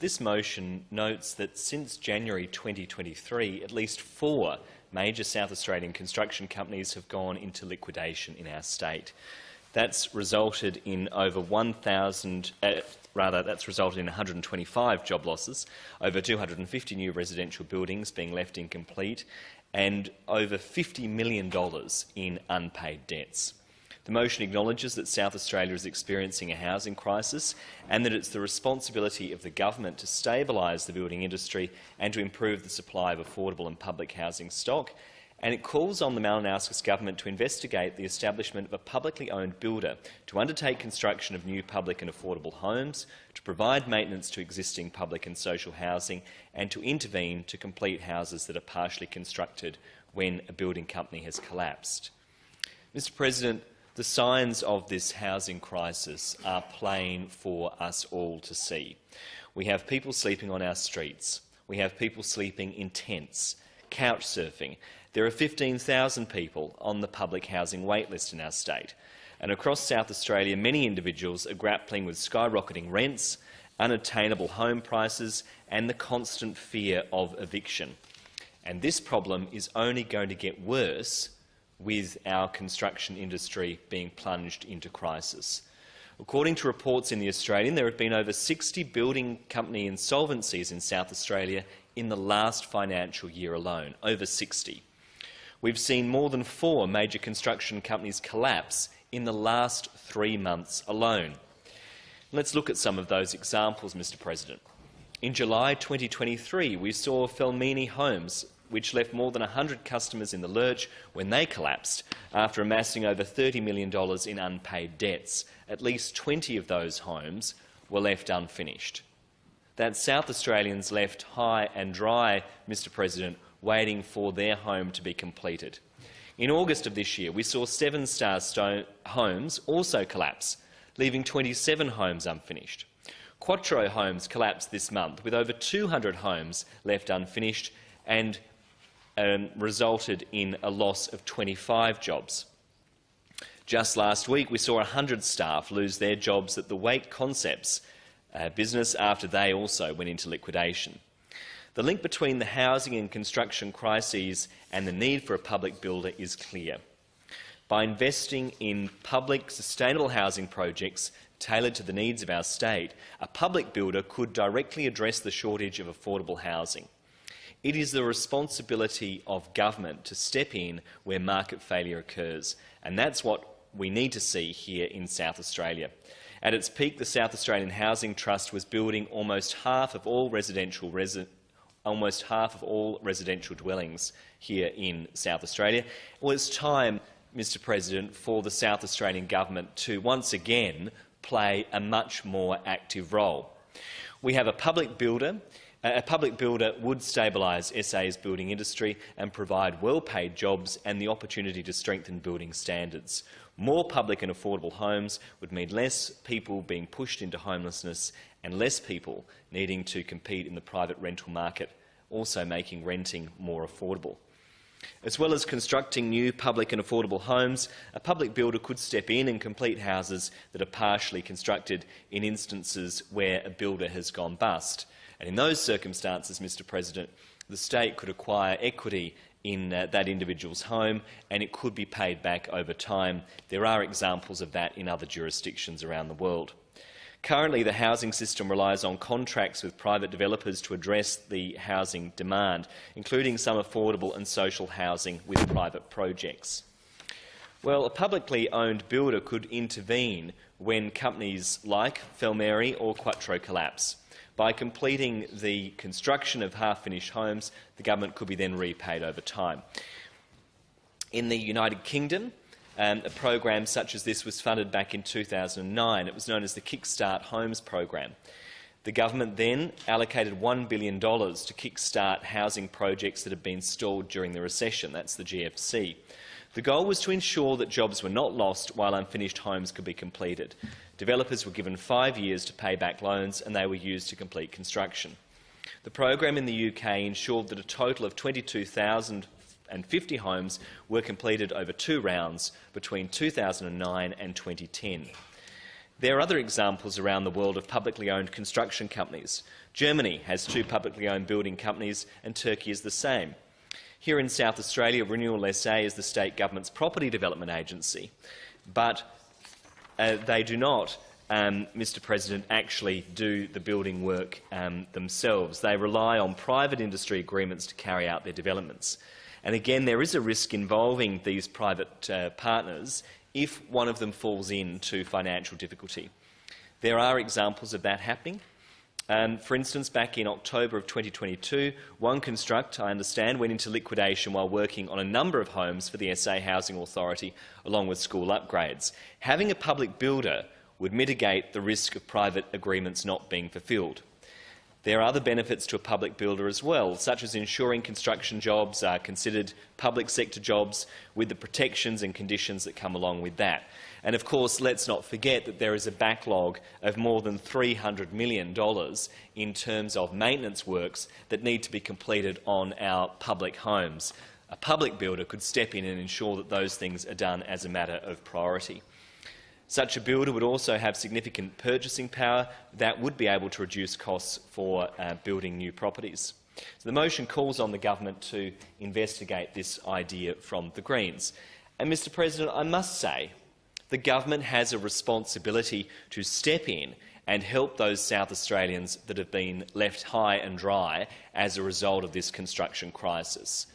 this motion notes that since January 2023, at least 4 major South Australian construction companies have gone into liquidation in our state. That's resulted in over 125 job losses, over 250 new residential buildings being left incomplete, and over $50 million in unpaid debts. The motion acknowledges that South Australia is experiencing a housing crisis and that it's the responsibility of the government to stabilise the building industry and to improve the supply of affordable and public housing stock. And it calls on the Malinauskas government to investigate the establishment of a publicly owned builder to undertake construction of new public and affordable homes, to provide maintenance to existing public and social housing, and to intervene to complete houses that are partially constructed when a building company has collapsed. Mr. President, the signs of this housing crisis are plain for us all to see. We have people sleeping on our streets. We have people sleeping in tents, couch surfing. There are 15,000 people on the public housing wait list in our state. And across South Australia, many individuals are grappling with skyrocketing rents, unattainable home prices and the constant fear of eviction. And this problem is only going to get worse with our construction industry being plunged into crisis. According to reports in The Australian, there have been over 60 building company insolvencies in South Australia in the last financial year alone, over 60. We've seen more than 4 major construction companies collapse in the last 3 months alone. Let's look at some of those examples, Mr. President. In July 2023, we saw Felmini Homes, which left more than 100 customers in the lurch when they collapsed after amassing over $30 million in unpaid debts. At least 20 of those homes were left unfinished. That's South Australians left high and dry, Mr. President, waiting for their home to be completed. In August of this year, we saw 7 Star Homes also collapse, leaving 27 homes unfinished. Quattro Homes collapsed this month, with over 200 homes left unfinished and resulted in a loss of 25 jobs. Just last week, we saw 100 staff lose their jobs at the Wake Concepts business after they also went into liquidation. The link between the housing and construction crises and the need for a public builder is clear. By investing in public, sustainable housing projects tailored to the needs of our state, a public builder could directly address the shortage of affordable housing. It is the responsibility of government to step in where market failure occurs, and that's what we need to see here in South Australia. At its peak, the South Australian Housing Trust was building almost half of all residential dwellings here in South Australia. Well, it's time, Mr. President, for the South Australian government to once again play a much more active role. We have a public builder. A public builder would stabilise SA's building industry and provide well-paid jobs and the opportunity to strengthen building standards. More public and affordable homes would mean less people being pushed into homelessness and less people needing to compete in the private rental market, also making renting more affordable. As well as constructing new public and affordable homes, a public builder could step in and complete houses that are partially constructed in instances where a builder has gone bust. And in those circumstances, Mr. President, the state could acquire equity in that individual's home and it could be paid back over time. There are examples of that in other jurisdictions around the world. Currently, the housing system relies on contracts with private developers to address the housing demand, including some affordable and social housing with private projects. Well, a publicly owned builder could intervene when companies like Felmini or Quattro collapse. By completing the construction of half-finished homes, the government could be then repaid over time. In the United Kingdom, a program such as this was funded back in 2009. It was known as the Kickstart Homes program. The government then allocated $1 billion to kickstart housing projects that had been stalled during the recession. That's the GFC. The goal was to ensure that jobs were not lost while unfinished homes could be completed. Developers were given 5 years to pay back loans and they were used to complete construction. The program in the UK ensured that a total of 22,050 homes were completed over 2 rounds between 2009 and 2010. There are other examples around the world of publicly owned construction companies. Germany has 2 publicly owned building companies, and Turkey is the same. Here in South Australia, Renewal SA is the state government's property development agency, but they do not, Mr President, actually do the building work themselves. They rely on private industry agreements to carry out their developments. And again, there is a risk involving these private partners if one of them falls into financial difficulty. There are examples of that happening. For instance, back in October of 2022, One Construct, I understand, went into liquidation while working on a number of homes for the SA Housing Authority, along with school upgrades. Having a public builder would mitigate the risk of private agreements not being fulfilled. There are other benefits to a public builder as well, such as ensuring construction jobs are considered public sector jobs with the protections and conditions that come along with that. And of course, let's not forget that there is a backlog of more than $300 million in terms of maintenance works that need to be completed on our public homes. A public builder could step in and ensure that those things are done as a matter of priority. Such a builder would also have significant purchasing power that would be able to reduce costs for building new properties. So the motion calls on the government to investigate this idea from the Greens. And Mr President, I must say, the government has a responsibility to step in and help those South Australians that have been left high and dry as a result of this construction crisis.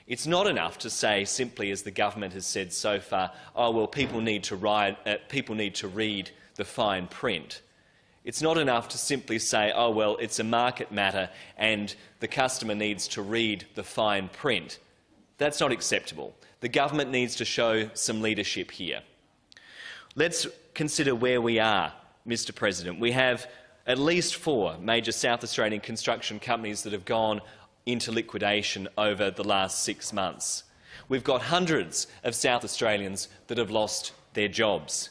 It's not enough to say simply, as the government has said so far, oh well, people need to read the fine print. It's not enough to simply say, oh well, it's a market matter and the customer needs to read the fine print. That's not acceptable. The government needs to show some leadership here. Let's consider where we are, Mr President. We have at least 4 major South Australian construction companies that have gone into liquidation over the last 6 months. We've got hundreds of South Australians that have lost their jobs.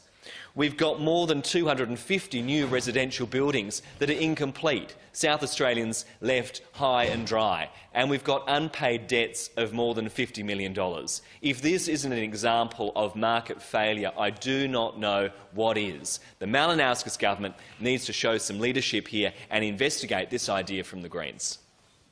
We've got more than 250 new residential buildings that are incomplete, South Australians left high and dry, and we've got unpaid debts of more than $50 million. If this isn't an example of market failure, I do not know what is. The Malinauskas government needs to show some leadership here and investigate this idea from the Greens.